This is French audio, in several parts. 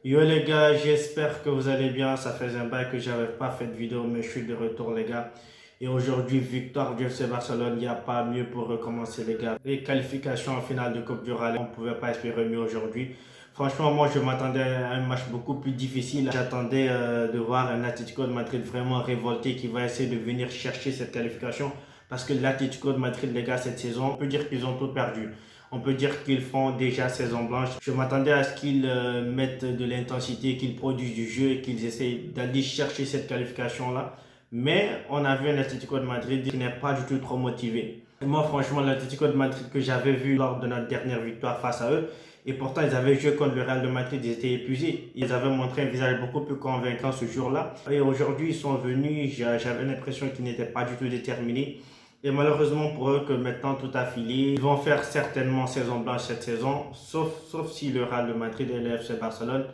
Yo les gars, j'espère que vous allez bien. Ça fait un bail que j'avais pas fait de vidéo, mais je suis de retour les gars. Et aujourd'hui, victoire du FC Barcelone, il n'y a pas mieux pour recommencer les gars. Les qualifications en finale de Coupe du Rallye, on ne pouvait pas espérer mieux aujourd'hui. Franchement, moi je m'attendais à un match beaucoup plus difficile. J'attendais de voir un Atlético de Madrid vraiment révolté qui va essayer de venir chercher cette qualification. Parce que l'Atlético de Madrid, les gars, cette saison, on peut dire qu'ils ont tout perdu. On peut dire qu'ils font déjà saison blanche. Je m'attendais à ce qu'ils mettent de l'intensité, qu'ils produisent du jeu et qu'ils essayent d'aller chercher cette qualification-là. Mais on a vu un Atlético de Madrid qui n'est pas du tout trop motivé. Et moi, franchement, l'Atlético de Madrid que j'avais vu lors de notre dernière victoire face à eux, et pourtant ils avaient joué contre le Real de Madrid, ils étaient épuisés. Ils avaient montré un visage beaucoup plus convaincant ce jour-là. Et aujourd'hui, ils sont venus, j'avais l'impression qu'ils n'étaient pas du tout déterminés. Et malheureusement pour eux que maintenant tout a filé, ils vont faire certainement saison blanche cette saison, sauf si le Real de Madrid et le FC Barcelone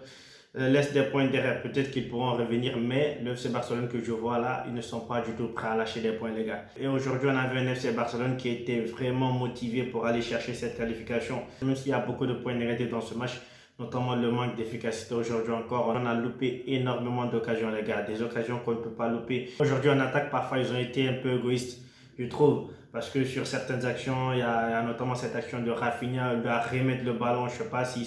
laissent des points derrière. Peut-être qu'ils pourront revenir, mais le FC Barcelone que je vois là, ils ne sont pas du tout prêts à lâcher des points les gars. Et aujourd'hui on a vu un FC Barcelone qui était vraiment motivé pour aller chercher cette qualification. Même s'il y a beaucoup de points négatifs dans ce match, notamment le manque d'efficacité aujourd'hui encore. On a loupé énormément d'occasions les gars, des occasions qu'on ne peut pas louper. Aujourd'hui en attaque, parfois ils ont été un peu égoïstes, je trouve, parce que sur certaines actions, il y a notamment cette action de Rafinha, il doit remettre le ballon, je ne sais pas si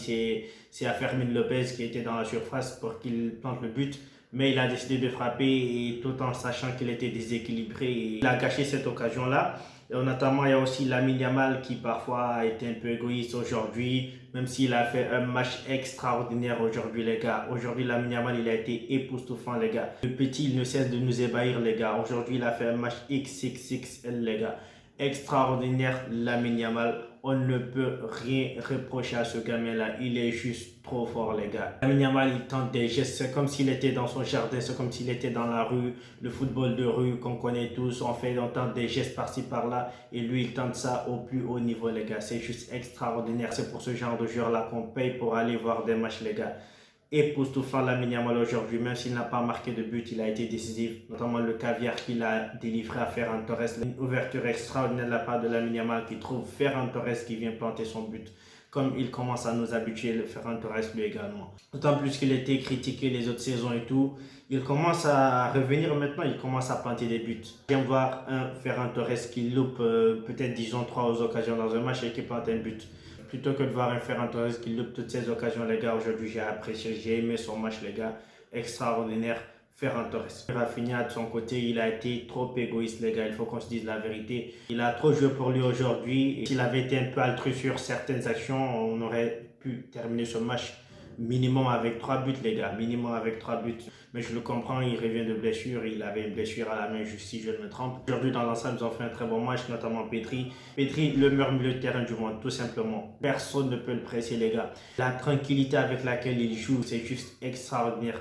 c'est à Fermin Lopez qui était dans la surface pour qu'il plante le but, mais il a décidé de frapper et tout en sachant qu'il était déséquilibré, il a gâché cette occasion-là. Et notamment, il y a aussi Lamine Yamal qui parfois a été un peu égoïste aujourd'hui, même s'il a fait un match extraordinaire aujourd'hui, les gars. Aujourd'hui, Lamine Yamal, il a été époustouflant, les gars. Le petit, il ne cesse de nous ébahir, les gars. Aujourd'hui, il a fait un match XXXL, les gars. Extraordinaire, Lamine Yamal. On ne peut rien reprocher à ce gamin-là. Il est juste trop fort, les gars. Lamine Yamal, il tente des gestes. C'est comme s'il était dans son jardin. C'est comme s'il était dans la rue. Le football de rue qu'on connaît tous. On tente des gestes par-ci, par-là. Et lui, il tente ça au plus haut niveau, les gars. C'est juste extraordinaire. C'est pour ce genre de joueur-là qu'on paye pour aller voir des matchs, les gars. Époustouflant Lamine Yamal aujourd'hui, même s'il n'a pas marqué de but, il a été décisif, notamment le caviar qu'il a délivré à Ferran Torres, une ouverture extraordinaire de la part de Lamine Yamal qui trouve Ferran Torres qui vient planter son but, comme il commence à nous habituer, le Ferran Torres lui également. D'autant plus qu'il était critiqué les autres saisons et tout, il commence à revenir maintenant, il commence à planter des buts. J'aime voir un Ferran Torres qui loupe peut-être disons 3 occasions dans un match et qui plante un but. Plutôt que de voir un Ferran Torres qui loupe toutes ces occasions, les gars, aujourd'hui j'ai apprécié, j'ai aimé son match, les gars, extraordinaire, Ferran Torres. Rafinha, de son côté, il a été trop égoïste, les gars, il faut qu'on se dise la vérité. Il a trop joué pour lui aujourd'hui, et s'il avait été un peu altruiste sur certaines actions, on aurait pu terminer ce match minimum avec 3 buts, les gars, minimum avec 3 buts. Mais je le comprends, il revient de blessure, il avait une blessure à la main, juste si je ne me trompe. Aujourd'hui, dans l'ensemble, ils ont fait un très bon match, notamment Pedri. Pedri, le meilleur milieu de terrain du monde, tout simplement. Personne ne peut le presser, les gars. La tranquillité avec laquelle il joue, c'est juste extraordinaire.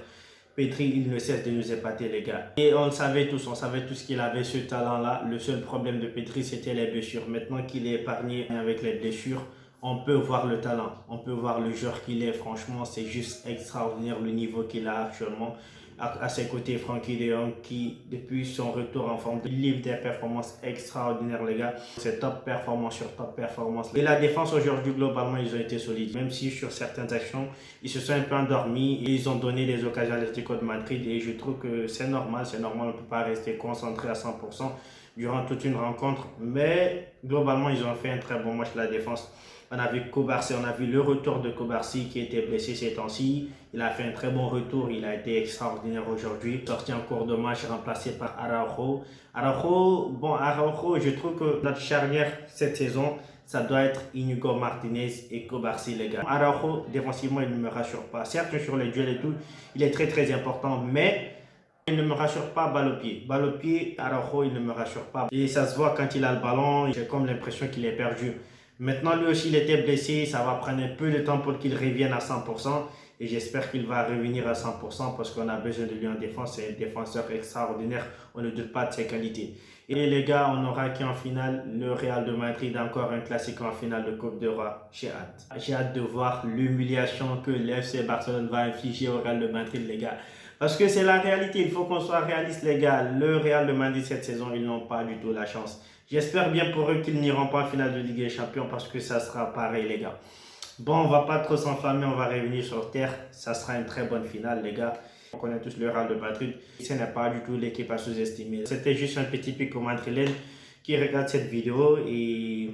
Pedri, il ne cesse de nous épater, les gars. Et on savait tous qu'il avait ce talent-là. Le seul problème de Pedri, c'était les blessures. Maintenant qu'il est épargné avec les blessures, on peut voir le talent, on peut voir le joueur qu'il est. Franchement, c'est juste extraordinaire le niveau qu'il a actuellement. À ses côtés, Frenkie de Jong qui, depuis son retour en forme, livre des performances extraordinaires, les gars. C'est top performance sur top performance. Et la défense aujourd'hui, globalement, ils ont été solides. Même si sur certaines actions, ils se sont un peu endormis et ils ont donné des occasions à l'Atlético de Madrid. Et je trouve que c'est normal, on ne peut pas rester concentré à 100% durant toute une rencontre. Mais globalement, ils ont fait un très bon match, la défense. On a vu Kobarsi, on a vu le retour de Kobarsi qui était blessé ces temps-ci. Il a fait un très bon retour, il a été extraordinaire aujourd'hui. Sorti en cours de match, remplacé par Araujo. Araujo, je trouve que notre charnière cette saison, ça doit être Inigo Martinez et Kobarsi, les gars. Araujo, défensivement, il ne me rassure pas. Certes, sur les duels et tout, il est très très important, mais il ne me rassure pas balle au pied. Balle au pied, Araujo, il ne me rassure pas. Et ça se voit quand il a le ballon, j'ai comme l'impression qu'il est perdu. Maintenant, lui aussi, il était blessé. Ça va prendre un peu de temps pour qu'il revienne à 100%. Et j'espère qu'il va revenir à 100% parce qu'on a besoin de lui en défense. C'est un défenseur extraordinaire. On ne doute pas de ses qualités. Et les gars, on aura qui en finale le Real de Madrid, encore un classique en finale de Coupe de Roi. J'ai hâte. J'ai hâte de voir l'humiliation que l'FC Barcelone va infliger au Real de Madrid, les gars. Parce que c'est la réalité, il faut qu'on soit réaliste, les gars. Le Real de Madrid cette saison, ils n'ont pas du tout la chance. J'espère bien pour eux qu'ils n'iront pas en finale de Ligue des Champions parce que ça sera pareil, les gars. Bon, on va pas trop s'enflammer, on va revenir sur terre. Ça sera une très bonne finale, les gars. On connaît tous le Real de Madrid. Ce n'est pas du tout l'équipe à sous-estimer. C'était juste un petit pic au madrilène qui regarde cette vidéo et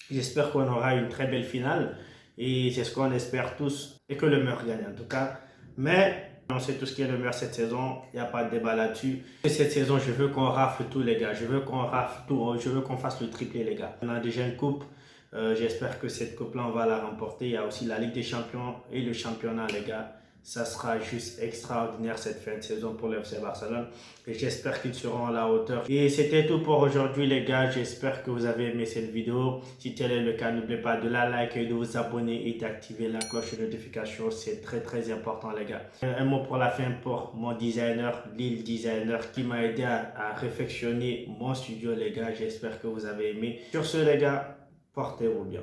j'espère qu'on aura une très belle finale. Et c'est ce qu'on espère tous et que le meilleur gagne en tout cas. Mais on sait tout ce qui est le meilleur cette saison. Il n'y a pas de débat là-dessus. Cette saison, je veux qu'on rafle tout, les gars. Je veux qu'on rafle tout. Je veux qu'on fasse le triplé, les gars. On a déjà une coupe. J'espère que cette coupe-là, on va la remporter. Il y a aussi la Ligue des Champions et le championnat, les gars. Ça sera juste extraordinaire cette fin de saison pour le FC Barcelone. Et j'espère qu'ils seront à la hauteur. Et c'était tout pour aujourd'hui, les gars. J'espère que vous avez aimé cette vidéo. Si tel est le cas, n'oubliez pas de la liker, de vous abonner et d'activer la cloche de notification. C'est très très important, les gars. Un mot pour la fin pour mon designer, Lil Designer, qui m'a aidé à réfectionner mon studio, les gars. J'espère que vous avez aimé. Sur ce, les gars, portez-vous bien.